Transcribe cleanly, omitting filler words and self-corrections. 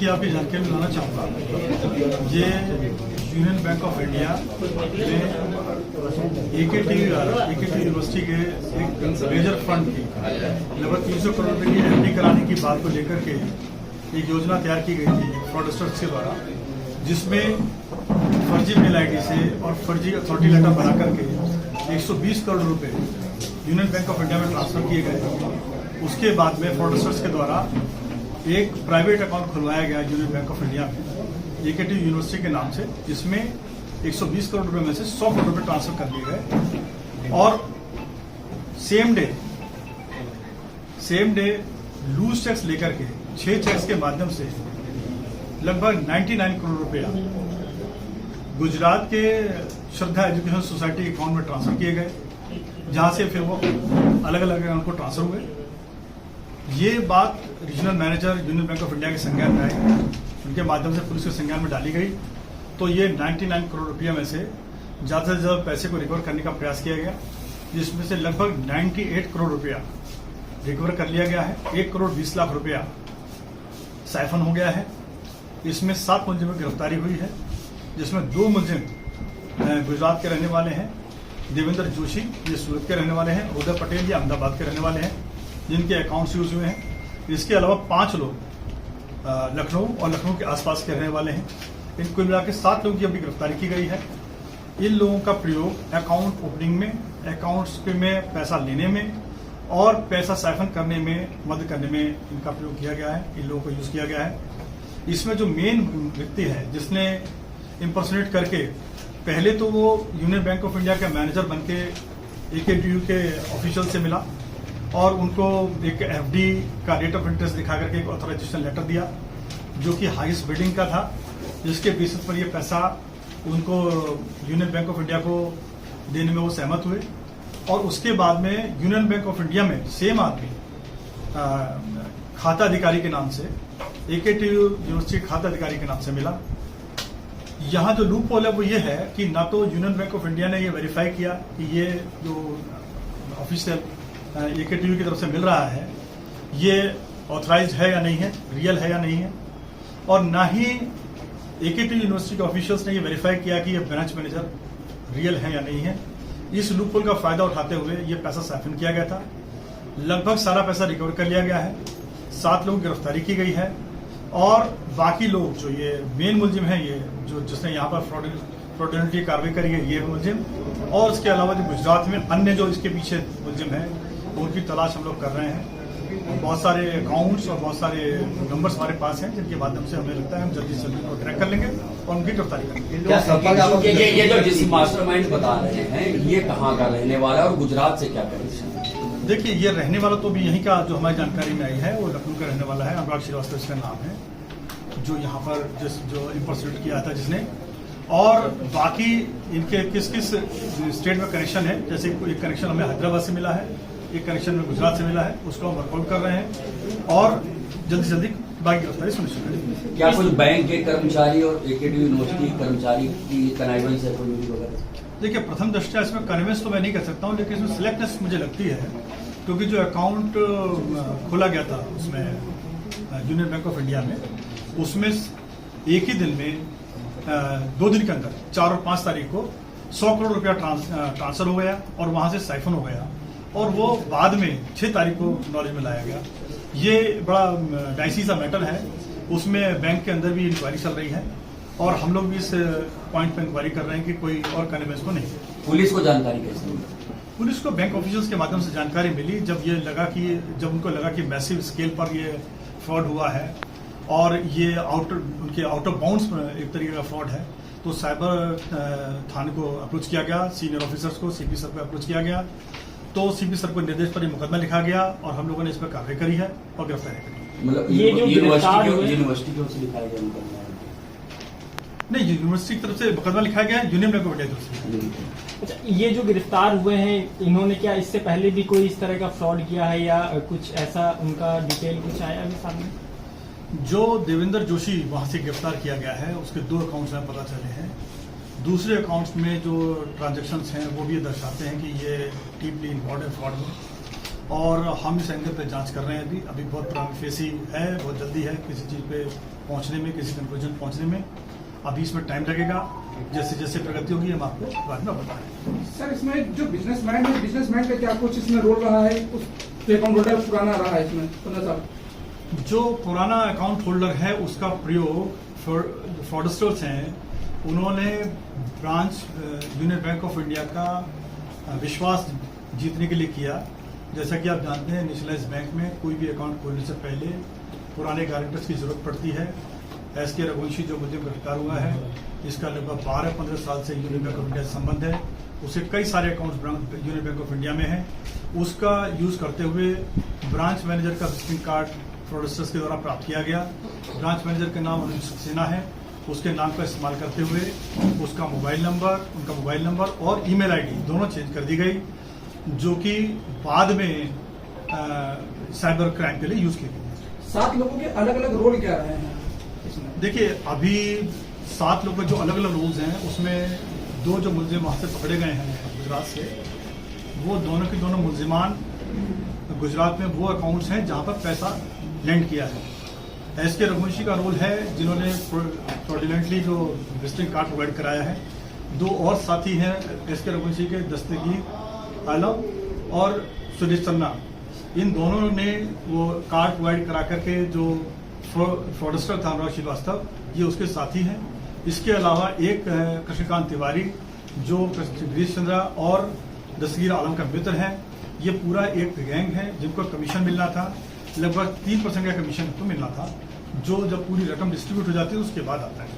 देखिए, आपकी जानकारी में लाना चाहूँगा, ये यूनियन बैंक ऑफ इंडिया में एकेटी यूनिवर्सिटी के एक मेजर फंड की लगभग 300 करोड़ रुपए की एफडी कराने की बात को लेकर के एक योजना तैयार की गई थी फ्रॉडस्टर्स के द्वारा, जिसमें फर्जी मेल आईडी से और फर्जी अथॉरिटी लेटर बना करके 120 करोड़ रुपए यूनियन बैंक ऑफ इंडिया में ट्रांसफर किए गए। उसके बाद में फ्रॉडस्टर्स के द्वारा एक प्राइवेट अकाउंट खुलवाया गया यूनियन बैंक ऑफ इंडिया में एकेटी यूनिवर्सिटी के नाम से, जिसमें 120 करोड़ रुपए में से 100 करोड़ रुपए ट्रांसफर कर दिए गए और सेम डे लूज चेक्स लेकर के 6 चेक्स के माध्यम से लगभग 99 करोड़ रुपया गुजरात के श्रद्धा एजुकेशन सोसाइटी के अकाउंट में ट्रांसफर किए गए, जहां से फिर वो अलग अलग अकाउंट को ट्रांसफर हुए। ये बात regional manager union bank of India के संज्ञान में आई, उनके माध्यम से पुलिस के संज्ञान में डाली गई। तो ये 99 करोड़ रुपया में से ज्यादा से ज्यादा पैसे को रिकवर करने का प्रयास किया गया, जिसमें से लगभग 98 करोड़ रुपया रिकवर कर लिया गया है। 1 करोड़ 20 लाख रुपया साइफन हो गया है। इसमें 7 मुलजिमों की गिरफ्तारी हुई है, जिसमें 2 मुलजिम गुजरात के रहने वाले हैं, देवेंद्र जोशी ये सूरत के रहने वाले हैं, उदय पटेल ये अहमदाबाद के रहने वाले हैं, जिनके अकाउंट्स यूज हुए हैं। इसके अलावा 5 लोग लखनऊ और लखनऊ के आसपास के रहने वाले हैं। इन कुल मिला के 7 लोगों की अभी गिरफ्तारी की गई है। इन लोगों का प्रयोग अकाउंट ओपनिंग में, अकाउंट्स में पैसा लेने में और पैसा साइफन करने में, मदद करने में इनका प्रयोग किया गया है, इन लोगों को यूज किया गया है। इसमें जो मेन व्यक्ति है जिसने इम्पर्सनेट करके पहले तो वो यूनियन बैंक ऑफ इंडिया का मैनेजर बनके एकेटीयू के ऑफिशियल से मिला और उनको एक एफडी का रेट ऑफ इंटरेस्ट दिखा करके एक ऑथराइजेशन लेटर दिया, जो कि हाईएस्ट बिडिंग का था, जिसके बेसिस पर ये पैसा उनको यूनियन बैंक ऑफ इंडिया को देने में वो सहमत हुए। और उसके बाद में यूनियन बैंक ऑफ इंडिया में सेम आदमी खाता अधिकारी के नाम से, एकेटीयू यूनिवर्सिटी खाता अधिकारी के नाम से मिला। यहाँ जो लूप होल है वो ये है कि ना तो यूनियन बैंक ऑफ इंडिया ने ये वेरीफाई किया कि ये जो ऑफिशियल एकेटीयू की तरफ से मिल रहा है ये ऑथराइज्ड है या नहीं है, रियल है या नहीं है, और ना ही एकेटीयू यूनिवर्सिटी के ऑफिशियल्स ने ये वेरीफाई किया कि ये ब्रांच मैनेजर रियल है या नहीं है। इस लूप होल का फायदा उठाते हुए ये पैसा साइफन किया गया था। लगभग सारा पैसा रिकवर कर लिया गया है। 7 लोगों की गिरफ्तारी की गई है और बाकी लोग जो ये मेन मुलजिम है, ये जो जिसने यहाँ पर फ्रॉडुलेंटली कार्रवाई करी है, ये मुलजिम, और इसके अलावा जो गुजरात में अन्य जो इसके पीछे मुलजिम है उनकी तलाश हम लोग कर रहे हैं। बहुत सारे अकाउंट्स और बहुत सारे नंबर्स हमारे पास हैं, जिनके माध्यम से हमें लगता है हम जल्दी से जल्दी को ट्रैक कर लेंगे और उनकी गिरफ्तारी करेंगे। ये जो जिस मास्टरमाइंड बता रहे हैं ये कहाँ का रहने वाला है और गुजरात से क्या कनेक्शन? देखिए, ये रहने वाला तो भी यहीं का, जो हमारी जानकारी में आई है वो लखनऊ का रहने वाला है। अनुराग श्रीवास्तव इसका नाम है, जो यहाँ पर जो इम्पर्सनेट किया था जिसने। और बाकी इनके किस किस स्टेट में कनेक्शन है, जैसे एक कनेक्शन हमें हैदराबाद से मिला है, एक कनेक्शन में गुजरात से मिला है, उसको हम वर्कआउट कर रहे हैं और जल्दी से जल्दी बाकी गिरफ्तारी सुनिश्चित करेंगे। क्या कुछ बैंक के कर्मचारी और एकेटी यूनिवर्सिटी कर्मचारी की कनाइवेंस है कोई वगैरह? देखिए, प्रथम दृष्टया इसमें कन्वेंस तो मैं नहीं कर सकता हूँ, लेकिन इसमें सिलेक्टनेस मुझे लगती है, क्योंकि जो अकाउंट खोला गया था उसमें यूनियन बैंक ऑफ इंडिया में, उसमें एक ही दिन में 2 दिन के अंदर 4 और 5 तारीख को 100 करोड़ रुपया ट्रांसफर हो गया और वहां से साइफन हो गया, और वो बाद में 6 तारीख को नॉलेज में लाया गया। ये बड़ा डाइसी सा मैटर है, उसमें बैंक के अंदर भी इंक्वायरी चल रही है और हम लोग भी इस पॉइंट पर इंक्वायरी कर रहे हैं कि कोई और कन्वेंस को नहीं। पुलिस को जानकारी कैसे मिली? पुलिस को बैंक ऑफिसर्स के माध्यम से जानकारी मिली, जब उनको लगा कि मैसिव स्केल पर ये फ्रॉड हुआ है और ये उनके आउट ऑफ बाउंड्स एक तरीके का फ्रॉड है, तो साइबर थाने को अप्रोच किया गया, सीनियर ऑफिसर्स को, सीपी सर को अप्रोच किया गया, तो सीपी सर को निर्देश पर ये मुकदमा लिखा गया और हम लोगों ने इस पर कार्रवाई करी है और गिरफ्तारी करी। मतलब ये जो यूनिवर्सिटी की ओर से लिखाया गया मुकदमा नहीं, यूनिवर्सिटी की तरफ से मुकदमा लिखा गया है, यूनियन बैंक ऑफ इंडिया की तरफ से। अच्छा, ये जो गिरफ्तार हुए हैं, इन्होंने क्या इससे पहले भी कोई इस तरह का फ्रॉड किया है या कुछ ऐसा उनका डिटेल कुछ आया अभी सामने? जो देवेंद्र जोशी वहां से गिरफ्तार किया गया है, उसके 2 अकाउंट्स में पता चले हैं। दूसरे अकाउंट्स में जो ट्रांजैक्शंस हैं वो भी ये दर्शाते हैं कि ये डीपली इन्वॉल्व है फ्रॉड में, और हम इस एंगल पे जांच कर रहे हैं। अभी बहुत प्राइम फेसी है, बहुत जल्दी है, किसी चीज़ पे पहुंचने में, किसी कंक्लूजन पहुंचने में। अभी इसमें टाइम लगेगा, जैसे जैसे प्रगति होगी हम आपको बाद में बताएंगे। सर, इसमें जो बिजनेसमैन है, बिजनेसमैन का क्या कुछ इसमें रोल रहा है? उस अकाउंट होल्डर पुराना रहा है इसमें 15 साल। जो पुराना अकाउंट होल्डर है उसका प्रयोग फ्रॉडस्टर्स हैं, उन्होंने branch union bank of India का विश्वास जीतने के लिए किया। जैसा कि आप जानते हैं, नेशनलाइज बैंक में कोई भी अकाउंट खोलने से पहले पुराने गारंटर्स की जरूरत पड़ती है। एस.के. रघुवंशी जो मुझे गिरफ्तार हुआ है, इसका लगभग 12-15 साल से यूनियन बैंक ऑफ इंडिया से संबंध है। उसे कई सारे accounts union bank of India में हैं। उसका यूज करते हुए ब्रांच मैनेजर का विजिटिंग कार्ड फ्रॉडस्टर्स के द्वारा प्राप्त किया गया। ब्रांच मैनेजर का नाम अनुज सक्सेना है। उसके नाम का इस्तेमाल करते हुए उसका मोबाइल नंबर और ईमेल आईडी दोनों चेंज कर दी गई, जो कि बाद में साइबर क्राइम के लिए यूज की गई। 7 लोगों के अलग अलग रोल क्या रहे हैं इसमें? देखिए, अभी 7 लोगों के जो अलग अलग रोल्स हैं, उसमें 2 जो मुलजिम वहां से पकड़े गए हैं गुजरात से, वो दोनों के दोनों मुलजिमान गुजरात में वो अकाउंट्स हैं जहां पर पैसा लैंड किया है। एस.के. रघुवंशी का रोल है, जिन्होंने फ्रॉडुलेंटली जो विजिटिंग कार्ड प्रोवाइड कराया है। 2 और साथी हैं एस.के. रघुवंशी के, दस्तगीर आलम और सुरेश चन्ना। इन दोनों ने वो कार्ड प्रोवाइड करा करके जो फ्रॉडस्टर था अनुराग श्रीवास्तव, ये उसके साथी हैं। इसके अलावा एक कृष्णकांत तिवारी जो गिरीश चंद्रा और दस्तगीर आलम का मित्र है। ये पूरा एक गैंग है जिनको कमीशन मिलना था, लगभग 3% का कमीशन तो मिलना था, जो जब पूरी रकम डिस्ट्रीब्यूट हो जाती है उसके बाद आता है।